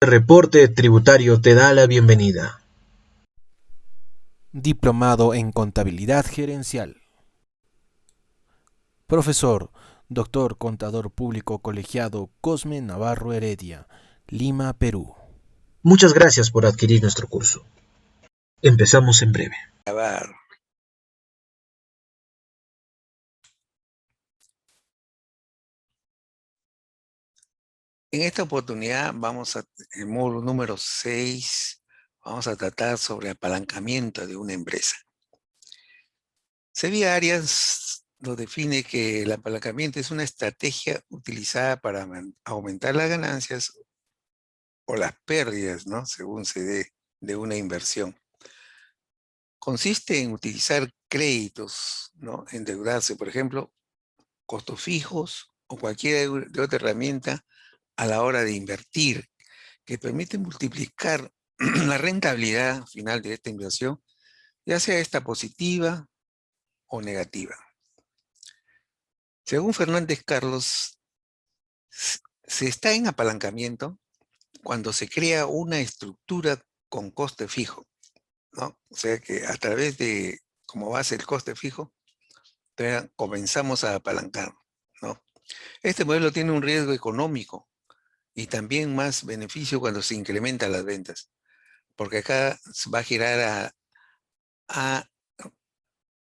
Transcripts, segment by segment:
El reporte tributario te da la bienvenida. Diplomado en Contabilidad Gerencial. Profesor, Doctor Contador Público Colegiado Cosme Navarro Heredia, Lima, Perú. Muchas gracias por adquirir nuestro curso. Empezamos en breve. Grabar. En esta oportunidad vamos a, en el módulo número 6, vamos a tratar sobre apalancamiento de una empresa. Sevilla Arias nos define que el apalancamiento es una estrategia utilizada para aumentar las ganancias o las pérdidas, ¿no? Según se dé de una inversión. Consiste en utilizar créditos, ¿no? Endeudarse, por ejemplo, costos fijos o cualquier de otra herramienta a la hora de invertir, que permite multiplicar la rentabilidad final de esta inversión, ya sea esta positiva o negativa. Según Fernández Carlos, se está en apalancamiento cuando se crea una estructura con coste fijo, ¿no? O sea que a través de, como base el coste fijo, comenzamos a apalancar, ¿no? Este modelo tiene un riesgo económico y también más beneficio cuando se incrementan las ventas, porque acá va a girar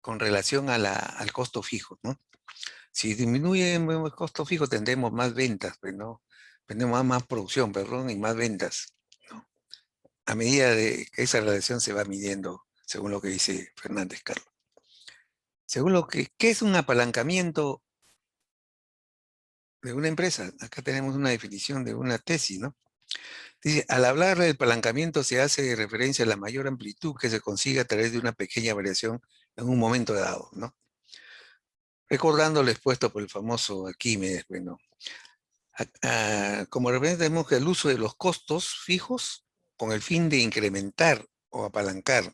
con relación a al costo fijo, ¿no? Si disminuye el costo fijo, tendremos más ventas, pues, ¿no? Tendremos más producción, perdón, y más ventas, ¿no? A medida de que esa relación se va midiendo, según lo que dice Fernández Carlos. Según ¿qué es un apalancamiento de una empresa? Acá tenemos una definición de una tesis, ¿no? Dice, al hablar del apalancamiento se hace referencia a la mayor amplitud que se consigue a través de una pequeña variación en un momento dado, ¿no? Recordando lo expuesto por el famoso Arquímedes, bueno, como referencia tenemos que el uso de los costos fijos con el fin de incrementar o apalancar,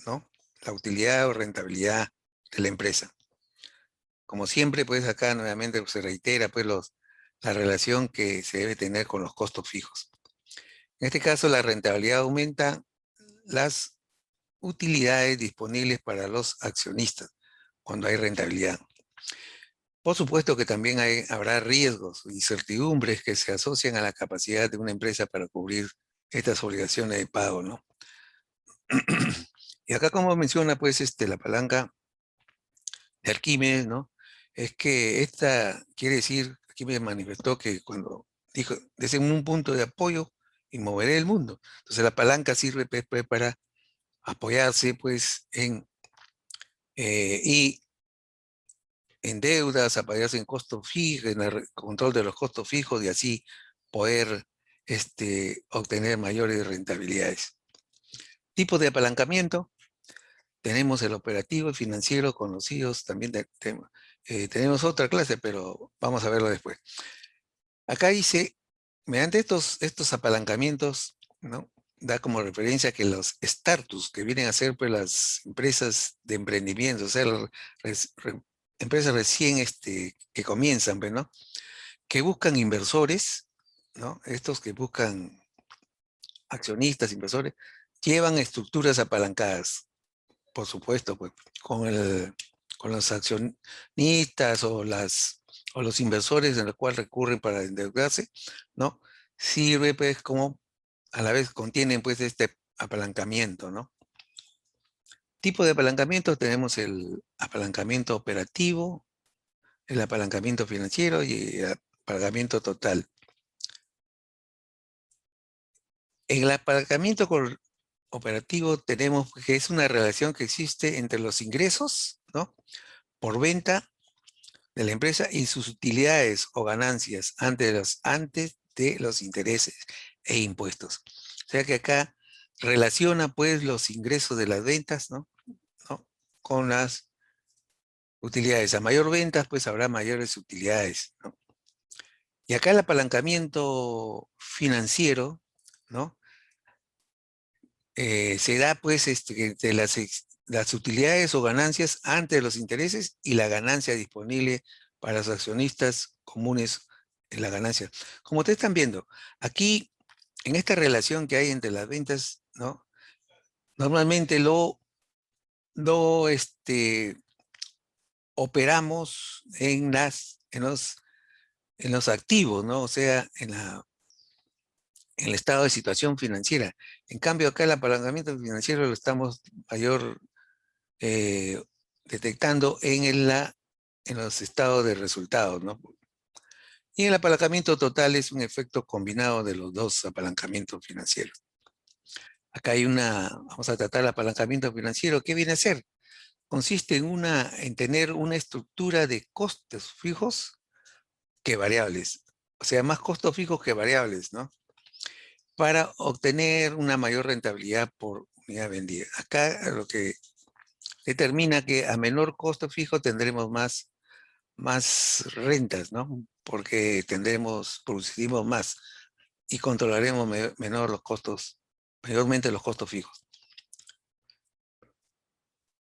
¿no? La utilidad o rentabilidad de la empresa. Como siempre, pues acá nuevamente se reitera pues la relación que se debe tener con los costos fijos. En este caso, la rentabilidad aumenta las utilidades disponibles para los accionistas cuando hay rentabilidad. Por supuesto que también habrá riesgos, incertidumbres que se asocian a la capacidad de una empresa para cubrir estas obligaciones de pago, ¿no? Y acá, como menciona, pues, la palanca de Arquímedes, ¿no? Es que esta quiere decir, Arquímedes manifestó que cuando dijo, desde un punto de apoyo y moveré el mundo. Entonces la palanca sirve pues, para apoyarse, pues, y en deudas, apoyarse en costos fijos, en el control de los costos fijos y así poder obtener mayores rentabilidades. Tipo de apalancamiento, tenemos el operativo y financiero conocidos también tenemos otra clase, pero vamos a verlo después. Acá dice, mediante estos apalancamientos, ¿no? Da como referencia que los startups, que vienen a ser pues, las empresas de emprendimiento, o sea, empresas recién que comienzan, pues, ¿no? Que buscan inversores, ¿no? Estos que buscan accionistas, inversores, llevan estructuras apalancadas, por supuesto, pues, con los accionistas o los inversores en los cuales recurren para endeudarse, ¿no? Sirve, pues, como a la vez contienen, pues, este apalancamiento, ¿no? Tipo de apalancamiento, tenemos el apalancamiento operativo, el apalancamiento financiero y el apalancamiento total. En el apalancamiento operativo tenemos que es una relación que existe entre los ingresos, ¿no? Por venta de la empresa y sus utilidades o ganancias antes de los intereses e impuestos. O sea que acá relaciona pues los ingresos de las ventas, ¿no? Con las utilidades. A mayor ventas, pues habrá mayores utilidades, ¿no? Y acá el apalancamiento financiero, ¿no? Se da pues de las utilidades o ganancias antes de los intereses y la ganancia disponible para los accionistas comunes en la ganancia. Como ustedes están viendo, aquí en esta relación que hay entre las ventas, ¿no? Normalmente operamos en los activos, ¿no? O sea, en el estado de situación financiera. En cambio, acá el apalancamiento financiero lo estamos mayor eh, detectando en los estados de resultados, ¿no? Y el apalancamiento total es un efecto combinado de los dos apalancamientos financieros. Acá vamos a tratar el apalancamiento financiero. ¿Qué viene a ser? Consiste en tener una estructura de costes fijos que variables. O sea, más costos fijos que variables, ¿no? Para obtener una mayor rentabilidad por unidad vendida. Acá lo que determina que a menor costo fijo tendremos más rentas, ¿no? Porque produciremos más y controlaremos mayormente los costos fijos.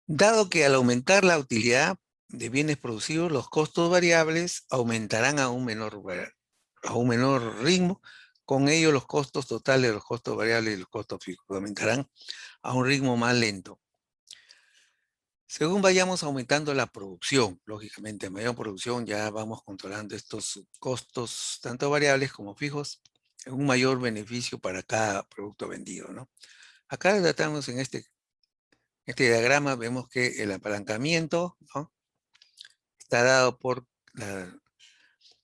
Dado que al aumentar la utilidad de bienes producidos, los costos variables aumentarán a un menor ritmo, con ello los costos totales, los costos variables y los costos fijos aumentarán a un ritmo más lento. Según vayamos aumentando la producción, lógicamente, a mayor producción ya vamos controlando estos costos, tanto variables como fijos, en un mayor beneficio para cada producto vendido, ¿no? Acá tratamos en este diagrama, vemos que el apalancamiento, ¿no? Está dado por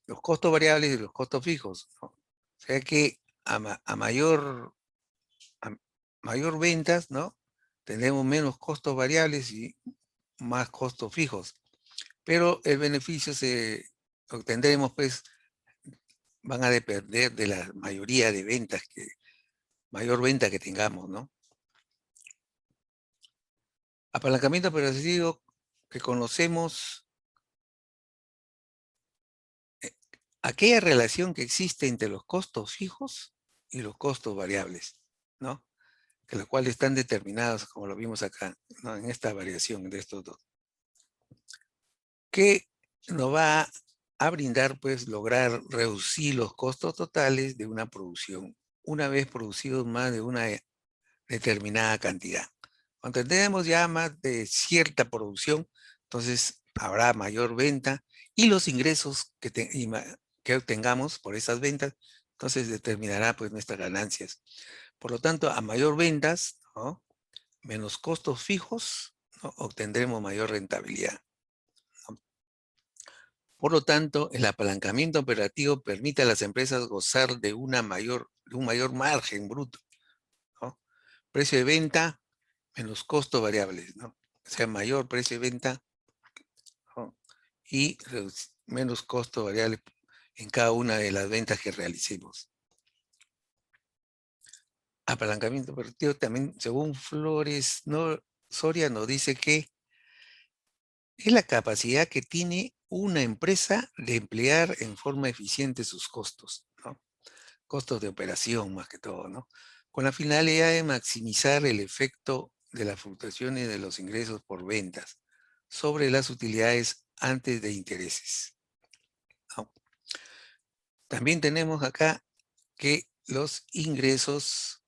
los costos variables y los costos fijos, ¿no? O sea que a mayor ventas, ¿no? Tendremos menos costos variables y más costos fijos. Pero el beneficio se obtendremos, pues, van a depender de la mayoría de mayor venta que tengamos, ¿no? Apalancamiento operativo que conocemos, aquella relación que existe entre los costos fijos y los costos variables, ¿no? Que los cuales están determinados, como lo vimos acá, ¿no? En esta variación de estos dos. Que nos va a brindar, pues, lograr reducir los costos totales de una producción, una vez producidos más de una determinada cantidad. Cuando tenemos ya más de cierta producción, entonces habrá mayor venta y los ingresos que obtengamos por esas ventas, entonces determinará, pues, nuestras ganancias. Por lo tanto, a mayor ventas, ¿no? Menos costos fijos, ¿no? Obtendremos mayor rentabilidad, ¿no? Por lo tanto, el apalancamiento operativo permite a las empresas gozar de un mayor margen bruto, ¿no? Precio de venta menos costos variables, ¿no? O sea, mayor precio de venta, ¿no? Y menos costos variables en cada una de las ventas que realicemos. Apalancamiento operativo también, según Flores, ¿no? Soria nos dice que es la capacidad que tiene una empresa de emplear en forma eficiente sus costos, ¿no? Costos de operación más que todo, ¿no? Con la finalidad de maximizar el efecto de las fluctuaciones de los ingresos por ventas sobre las utilidades antes de intereses, ¿no? También tenemos acá que los ingresos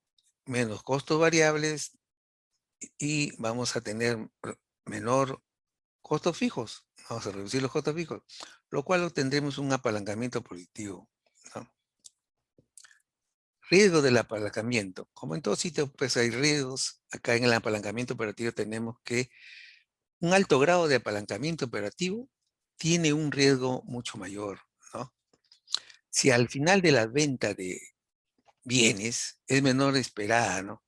menos costos variables y vamos a tener menor costos fijos, vamos a reducir los costos fijos, lo cual obtendremos un apalancamiento positivo, ¿no? Riesgo del apalancamiento. Como en todos sitios, pues hay riesgos. Acá en el apalancamiento operativo tenemos que un alto grado de apalancamiento operativo tiene un riesgo mucho mayor, ¿no? Si al final de la venta de bienes es menor esperada, ¿no?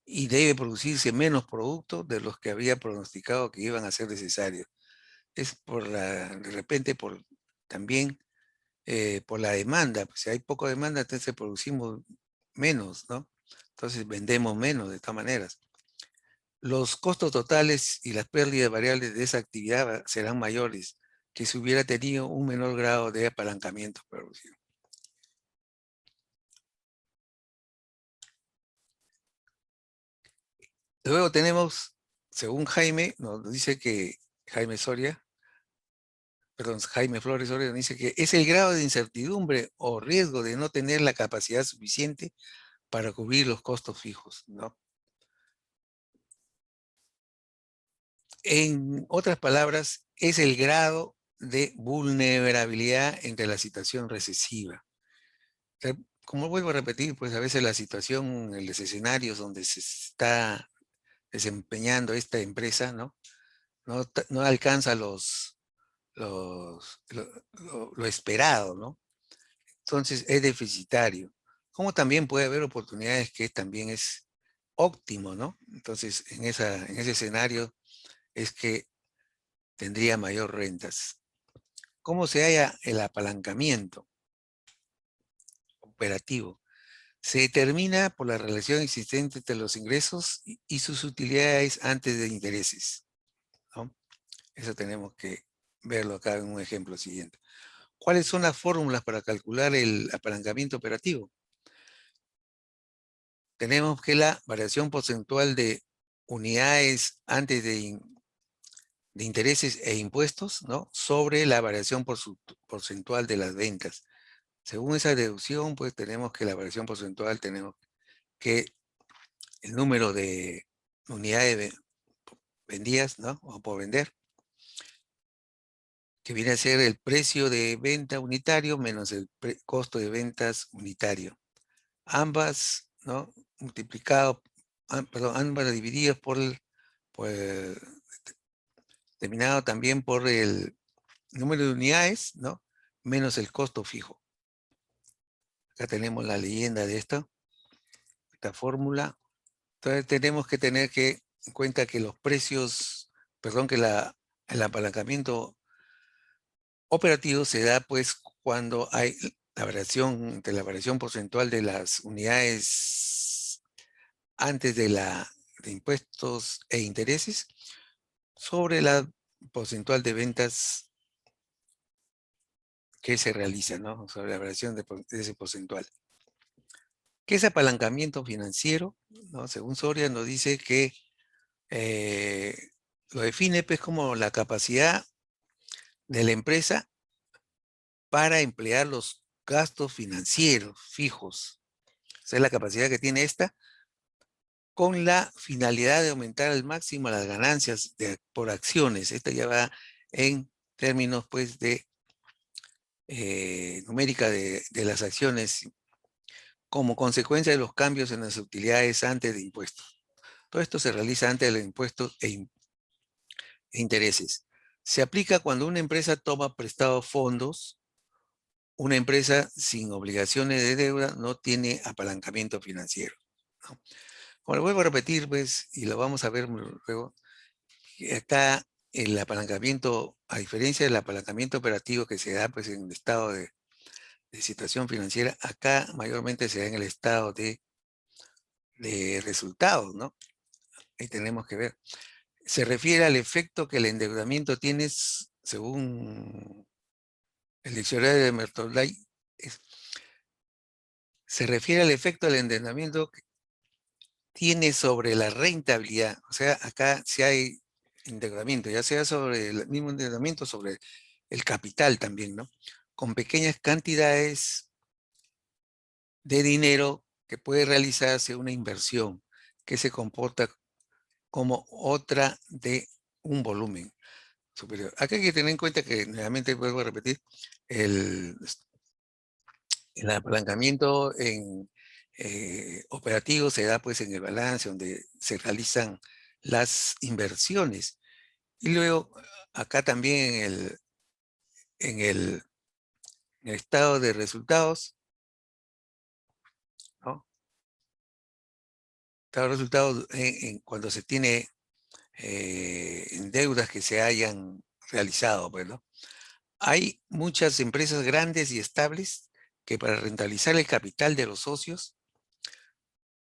Y debe producirse menos productos de los que había pronosticado que iban a ser necesarios. Es de repente también por la demanda. Pues si hay poca demanda, entonces producimos menos, ¿no? Entonces vendemos menos de todas maneras. Los costos totales y las pérdidas variables de esa actividad serán mayores que si hubiera tenido un menor grado de apalancamiento producido. Luego tenemos, según Jaime, nos dice que Jaime Soria, perdón, Jaime Flores Orellana dice que es el grado de incertidumbre o riesgo de no tener la capacidad suficiente para cubrir los costos fijos, ¿no? En otras palabras, es el grado de vulnerabilidad entre la situación recesiva. O sea, como vuelvo a repetir, pues a veces la situación en los escenarios donde se está desempeñando esta empresa, ¿no? No alcanza lo esperado, ¿no? Entonces es deficitario. Como también puede haber oportunidades que también es óptimo, ¿no? Entonces en ese escenario es que tendría mayor rentas. ¿Cómo se halla el apalancamiento operativo? Se determina por la relación existente entre los ingresos y sus utilidades antes de intereses, ¿no? Eso tenemos que verlo acá en un ejemplo siguiente. ¿Cuáles son las fórmulas para calcular el apalancamiento operativo? Tenemos que la variación porcentual de unidades antes de intereses e impuestos, ¿no? Sobre la variación porcentual de las ventas. Según esa deducción, pues tenemos que la variación porcentual, tenemos que el número de unidades vendidas, ¿no? O por vender, que viene a ser el precio de venta unitario menos el costo de ventas unitario. Ambas, ¿no? Multiplicado, perdón, ambas divididas terminado también por el número de unidades, ¿no? Menos el costo fijo. Acá tenemos la leyenda de esta fórmula. Entonces tenemos que tener en cuenta que los precios, perdón, que el apalancamiento operativo se da pues cuando hay la variación entre la variación porcentual de las unidades antes de impuestos e intereses sobre la porcentual de ventas que se realiza, ¿no? Sobre la variación de ese porcentual. ¿Qué es apalancamiento financiero? ¿No? Según Soria nos dice que lo define pues como la capacidad de la empresa para emplear los gastos financieros fijos. Esa es la capacidad que tiene esta con la finalidad de aumentar al máximo las ganancias por acciones. Esta ya va en términos pues de numérica de las acciones como consecuencia de los cambios en las utilidades antes de impuestos. Todo esto se realiza antes de los impuestos e intereses. Se aplica cuando una empresa toma prestados fondos. Una empresa sin obligaciones de deuda no tiene apalancamiento financiero, ¿no? Como lo vuelvo a repetir, pues, y lo vamos a ver luego, que acá el apalancamiento, a diferencia del apalancamiento operativo que se da pues, en el estado de situación financiera, acá mayormente se da en el estado de resultados, ¿no? Ahí tenemos que ver. Se refiere al efecto que el endeudamiento tiene, según el diccionario de Mertolay, se refiere al efecto del endeudamiento que tiene sobre la rentabilidad. O sea, acá si hay endeudamiento, ya sea sobre el mismo endeudamiento, sobre el capital también, ¿no? Con pequeñas cantidades de dinero que puede realizarse una inversión que se comporta como otra de un volumen superior. Acá hay que tener en cuenta que, nuevamente vuelvo a repetir, el apalancamiento operativo se da pues en el balance donde se realizan las inversiones. Y luego acá también en el, en el estado de resultados, ¿no? Estado de resultados cuando se tiene en deudas que se hayan realizado, pues, ¿no? Hay muchas empresas grandes y estables que para rentabilizar el capital de los socios,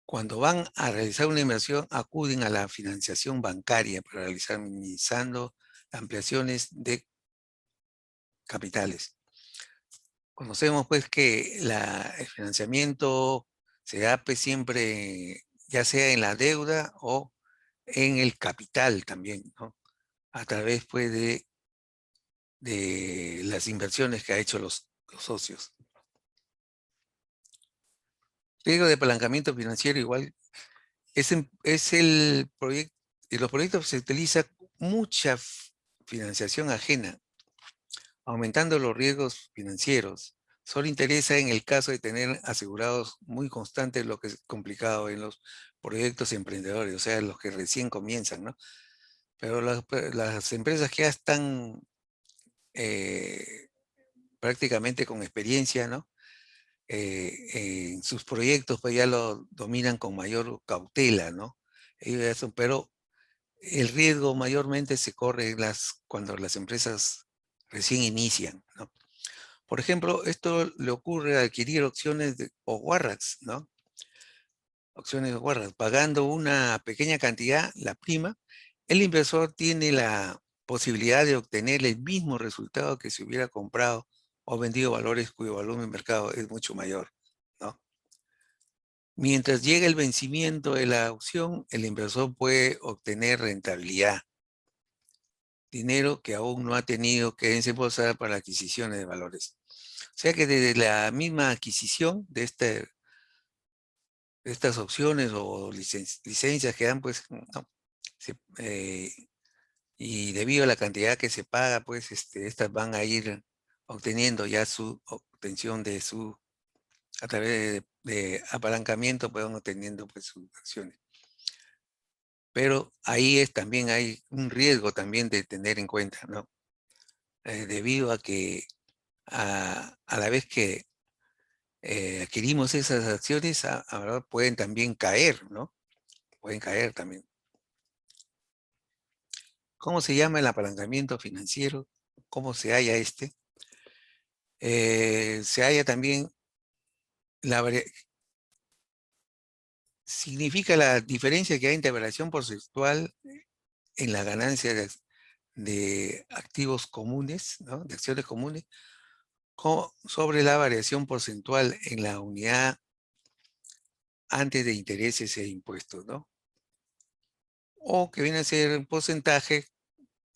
cuando van a realizar una inversión, acuden a la financiación bancaria para realizar minimizando ampliaciones de capitales. Conocemos pues que el financiamiento se da pues siempre, ya sea en la deuda o en el capital también, ¿no? A través pues de de las inversiones que ha hecho los socios. Riesgo de apalancamiento financiero igual es el proyecto, en los proyectos se utiliza mucha financiación ajena, aumentando los riesgos financieros. Solo interesa en el caso de tener asegurados muy constantes, lo que es complicado en los proyectos emprendedores, o sea, los que recién comienzan, ¿no? Pero las empresas que ya están prácticamente con experiencia, ¿no? En sus proyectos, pues ya lo dominan con mayor cautela, ¿no? Pero el riesgo mayormente se corre cuando las empresas recién inician, ¿no? Por ejemplo, esto le ocurre a adquirir opciones o warrants, ¿no? Opciones o warrants, pagando una pequeña cantidad, la prima, el inversor tiene la posibilidad de obtener el mismo resultado que si hubiera comprado o vendido valores cuyo volumen de mercado es mucho mayor, ¿no? Mientras llega el vencimiento de la opción, el inversor puede obtener rentabilidad, dinero que aún no ha tenido que desembolsar para adquisiciones de valores. O sea que desde la misma adquisición de estas opciones o licencias que dan, pues, no, y debido a la cantidad que se paga, pues, estas van a ir obteniendo ya su obtención a través de apalancamiento, pues van obteniendo pues sus acciones. Pero ahí también hay un riesgo también de tener en cuenta, ¿no? Debido a que a la vez que adquirimos esas acciones, ahora pueden también caer, ¿no? Pueden caer también. ¿Cómo se llama el apalancamiento financiero? ¿Cómo se halla este? Se halla también significa la diferencia que hay entre variación porcentual en la ganancia de activos comunes, ¿no? De acciones comunes, sobre la variación porcentual en la unidad antes de intereses e impuestos, ¿no? O que viene a ser un porcentaje,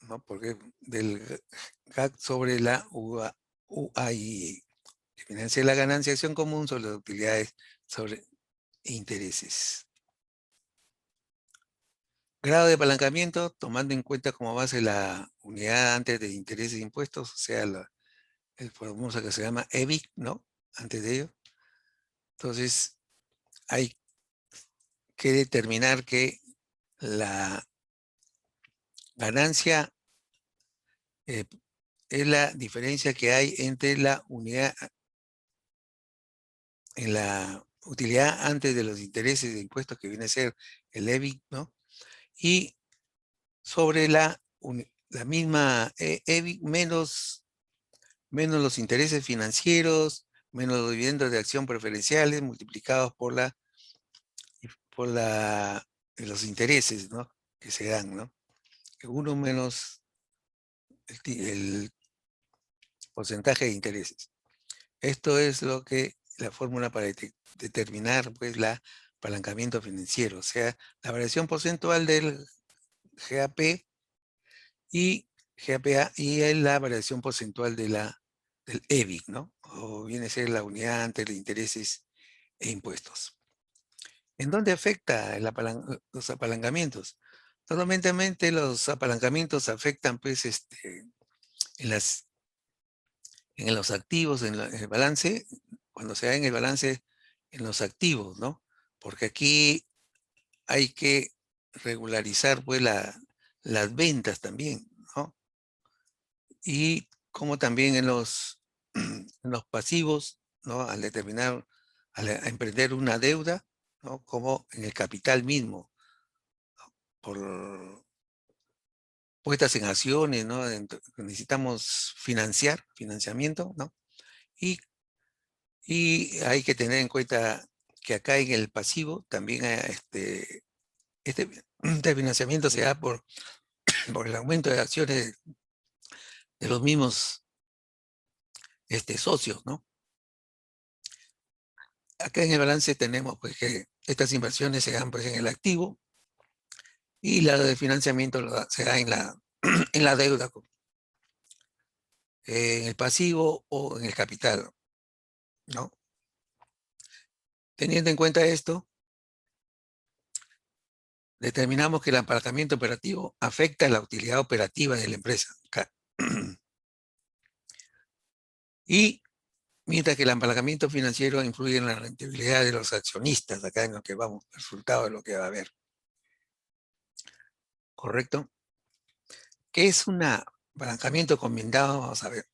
¿no? Porque del GAC sobre la UAI, que viene a ser la ganancia de acción común sobre las utilidades sobre intereses. Grado de apalancamiento, tomando en cuenta como base la unidad antes de intereses e impuestos, o sea, el famoso que se llama EBIT, ¿no? Antes de ello. Entonces, hay que determinar que la ganancia es la diferencia que hay entre la unidad en la utilidad antes de los intereses de impuestos, que viene a ser el EBIT, ¿no? Y sobre la misma EBIT menos los intereses financieros, menos los dividendos de acción preferenciales multiplicados por los intereses, ¿no? Que se dan, ¿no? Uno menos el porcentaje de intereses. Esto es la fórmula para determinar pues el apalancamiento financiero, o sea, la variación porcentual del GAP y GAPA y la variación porcentual del EBIT, ¿no? O viene a ser la unidad ante los intereses e impuestos. ¿En dónde afecta los apalancamientos? Normalmente los apalancamientos afectan pues en los activos, en el balance, cuando se da en el balance en los activos, ¿no? Porque aquí hay que regularizar pues las ventas también, ¿no? Y como también en en los pasivos, ¿no? Al emprender una deuda, ¿no? Como en el capital mismo, por puestas en acciones, ¿no? Necesitamos financiamiento, ¿no? Y, y hay que tener en cuenta que acá en el pasivo también este financiamiento se da por el aumento de acciones de los mismos socios, ¿no? Acá en el balance tenemos pues que estas inversiones se dan pues en el activo y la de financiamiento se da en la deuda en el pasivo o en el capital, ¿no? Teniendo en cuenta esto, determinamos que el apalancamiento operativo afecta la utilidad operativa de la empresa. Y mientras que el apalancamiento financiero influye en la rentabilidad de los accionistas, acá en lo que vamos, el resultado de lo que va a haber. ¿Correcto? ¿Qué es un apalancamiento combinado? Vamos a ver.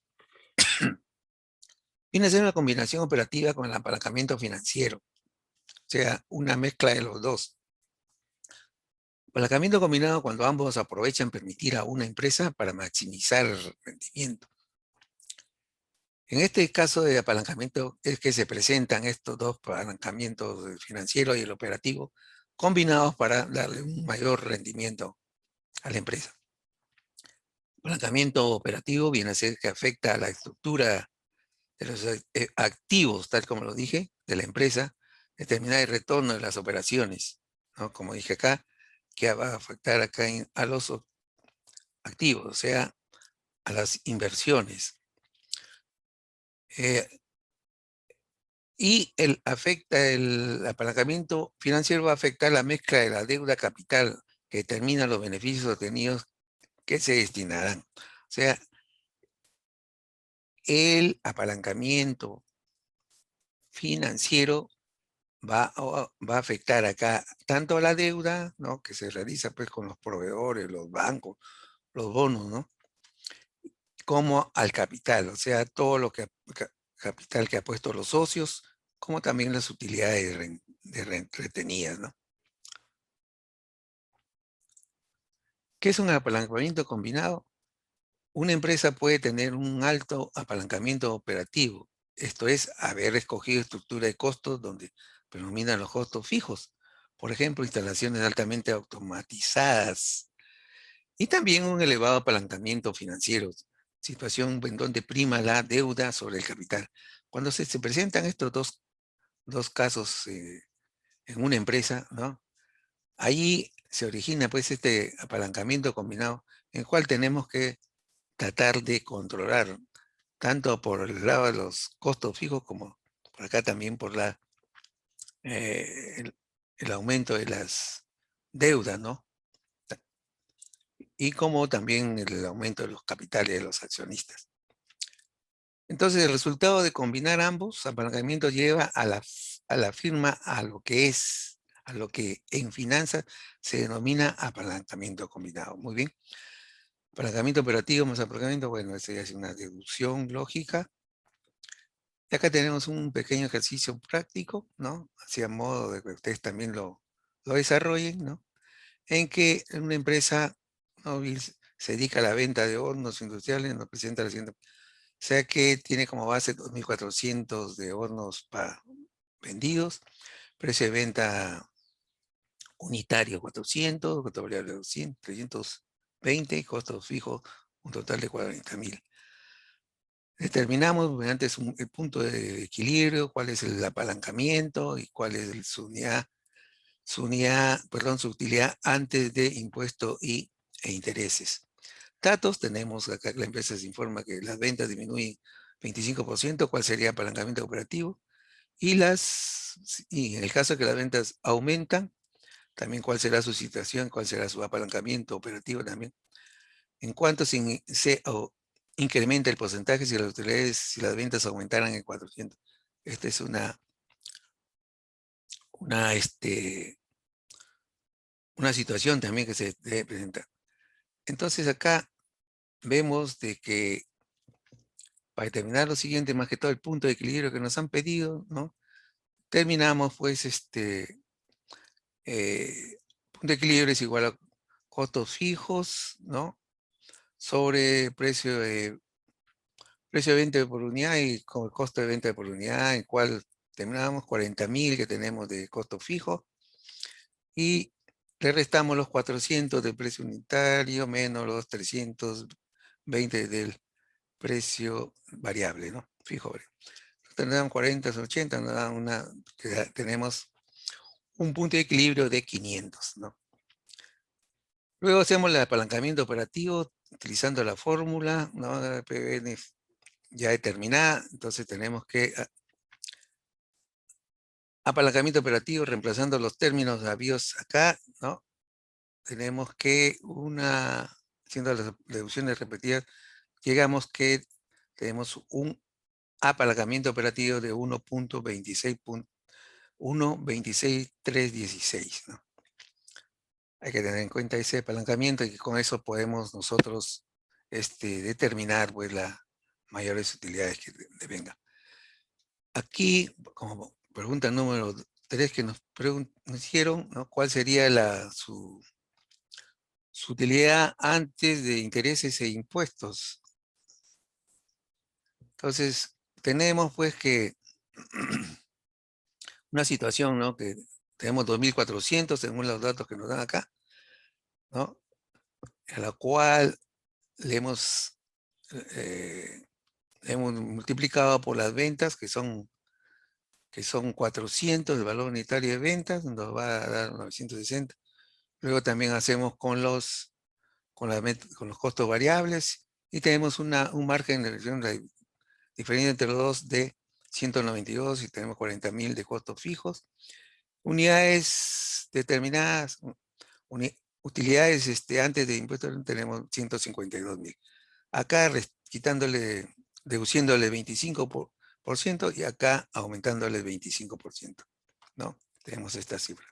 Viene a ser una combinación operativa con el apalancamiento financiero, o sea, una mezcla de los dos. Apalancamiento combinado cuando ambos aprovechan permitir a una empresa para maximizar el rendimiento. En este caso de apalancamiento es que se presentan estos dos apalancamientos, el financiero y el operativo, combinados para darle un mayor rendimiento a la empresa. Apalancamiento operativo viene a ser que afecta a la estructura de los activos, tal como lo dije, de la empresa, determinar el retorno de las operaciones, ¿no? Como dije acá, que va a afectar acá a los activos, o sea, a las inversiones. Y el apalancamiento financiero va a afectar la mezcla de la deuda capital que determina los beneficios obtenidos que se destinarán. O sea, el apalancamiento financiero va a afectar acá tanto a la deuda, ¿no? Que se realiza pues con los proveedores, los bancos, los bonos, ¿no? Como al capital, o sea, todo lo que capital que ha puesto los socios, como también las utilidades retenidas, ¿no? ¿Qué es un apalancamiento combinado? Una empresa puede tener un alto apalancamiento operativo, esto es, haber escogido estructura de costos donde predominan los costos fijos, por ejemplo, instalaciones altamente automatizadas, y también un elevado apalancamiento financiero, situación en donde prima la deuda sobre el capital. Cuando se presentan estos dos casos en una empresa, ¿no? Ahí se origina pues este apalancamiento combinado, en el cual tenemos que tratar de controlar, tanto por el lado de los costos fijos como por acá también por el aumento de las deudas, ¿no? Y como también el aumento de los capitales de los accionistas. Entonces, el resultado de combinar ambos apalancamientos lleva a la firma a lo que es, a lo que en finanzas se denomina apalancamiento combinado. Muy bien. Apalancamiento operativo más apalancamiento, bueno, esa ya es una deducción lógica. Y acá tenemos un pequeño ejercicio práctico, ¿no? Así a modo de que ustedes también lo desarrollen, ¿no? En que una empresa móvil se dedica a la venta de hornos industriales, nos presenta la siguiente. O sea que tiene como base 2.400 de hornos vendidos, precio de venta unitario 400, costo variable 200, 320, costos fijos un total de 40.000. Determinamos mediante el punto de equilibrio, cuál es el apalancamiento y cuál es su utilidad antes de impuesto e intereses. Datos, tenemos acá que la empresa se informa que las ventas disminuyen 25%, cuál sería apalancamiento operativo, y en el caso de que las ventas aumentan, también cuál será su situación, cuál será su apalancamiento operativo también. En cuanto incrementa el porcentaje si las ventas aumentaran en 400. Esta es una, una situación también que se debe presentar. Entonces acá vemos de que para determinar lo siguiente, más que todo el punto de equilibrio que nos han pedido, ¿no? Terminamos pues punto de equilibrio es igual a costos fijos, ¿no? Sobre precio de venta por unidad y con el costo de venta por unidad, en cual terminamos 40.000 que tenemos de costo fijo y le restamos los 400 del precio unitario menos los 320 del precio variable, ¿no? Fijo. Nos dan 40, 80, nos dan tenemos un punto de equilibrio de 500, ¿no? Luego hacemos el apalancamiento operativo utilizando la fórmula, ¿no? PN ya determinada, entonces tenemos que apalancamiento operativo, reemplazando los términos habidos acá, ¿no? Tenemos que haciendo las deducciones repetidas, llegamos que tenemos un apalancamiento operativo de 1.26316, ¿no? Hay que tener en cuenta ese apalancamiento y que con eso podemos nosotros determinar pues las mayores utilidades que devengan. Aquí, como pregunta número 3 que nos hicieron, ¿no? ¿Cuál sería su utilidad antes de intereses e impuestos? Entonces, tenemos pues que una situación, ¿no? Que tenemos 2.400 según los datos que nos dan acá, ¿no? A la cual le hemos multiplicado por las ventas, que son 400, el valor unitario de ventas, nos va a dar 960. Luego también hacemos con los costos variables y tenemos un margen de diferencia entre los dos de 192 y tenemos 40.000 de costos fijos. Unidades determinadas, utilidades antes de impuestos tenemos 152.000. Acá deduciéndole 25% y acá aumentándole el 25%, ¿no? Tenemos esta cifra.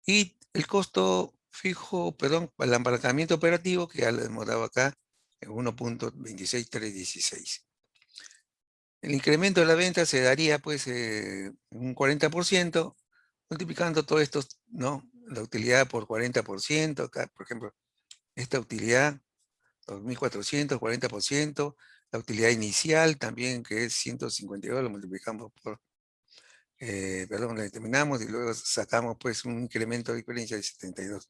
Y el costo fijo, perdón, el apalancamiento operativo, que ya lo hemos dado acá, en 1.26316. El incremento de la venta se daría pues un 40%, multiplicando todo esto, ¿no? La utilidad por 40%, acá, por ejemplo, esta utilidad, 2.400, 40%, la utilidad inicial también, que es 152, lo multiplicamos por, perdón, la determinamos y luego sacamos pues un incremento de diferencia de 72.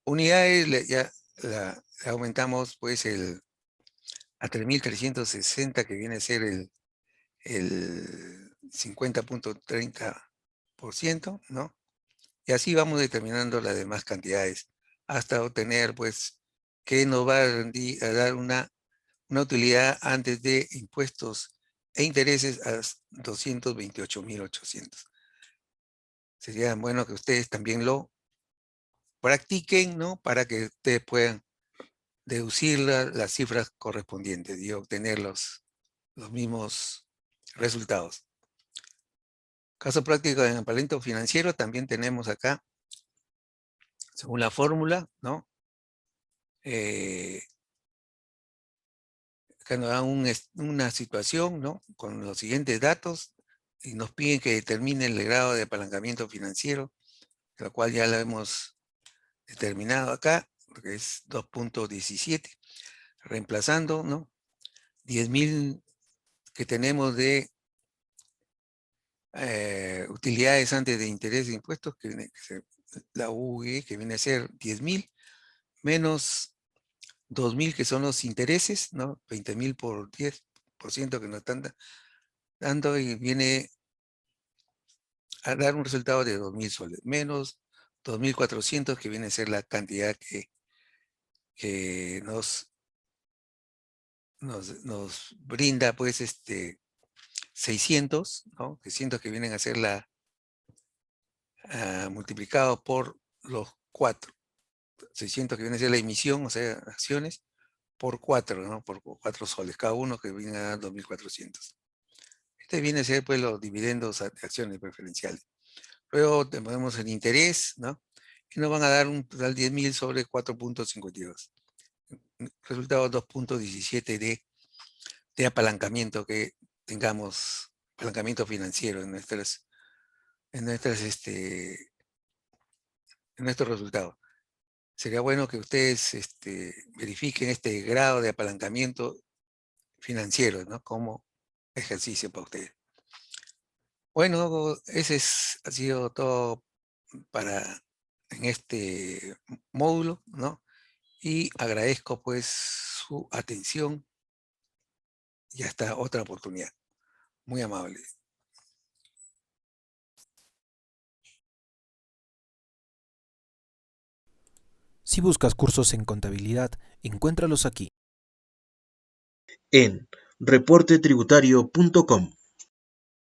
Unidades, ya la aumentamos pues a 3.360, que viene a ser el 50.30%, ¿no? Y así vamos determinando las demás cantidades hasta obtener, pues, que nos va a dar una utilidad antes de impuestos e intereses a 228.800. Sería bueno que ustedes también lo practiquen, ¿no? Para que ustedes puedan deducir las cifras correspondientes y obtener los mismos resultados. Caso práctico en apalancamiento financiero, también tenemos acá, según la fórmula, ¿no? Acá nos dan una situación, ¿no? Con los siguientes datos y nos piden que determinen el grado de apalancamiento financiero, lo cual ya lo hemos determinado acá, que es 2.17, reemplazando, ¿no? 10.000 que tenemos de utilidades antes de interés de impuestos, la UE, que viene a ser 10.000, menos 2.000 que son los intereses, ¿no? 20.000 por 10% que nos están dando y viene a dar un resultado de 2.000 soles, menos 2.400 que viene a ser la cantidad que nos brinda pues 600, ¿no? 600 que vienen a ser multiplicado por los 4. 600 que viene a ser la emisión, o sea, acciones, por 4, ¿no? Por 4 soles, cada uno que viene a dar 2.400. Este viene a ser pues los dividendos de acciones preferenciales. Luego tenemos el interés, ¿no? Y nos van a dar un total 10.000 sobre 4.52. Resultado 2.17 de apalancamiento que tengamos, apalancamiento financiero en nuestros resultados. Sería bueno que ustedes verifiquen este grado de apalancamiento financiero, ¿no? Como ejercicio para ustedes. Bueno, ha sido todo en este módulo, ¿no? Y agradezco pues su atención y hasta otra oportunidad. Muy amable. Si buscas cursos en contabilidad, encuéntralos aquí. En reportetributario.com.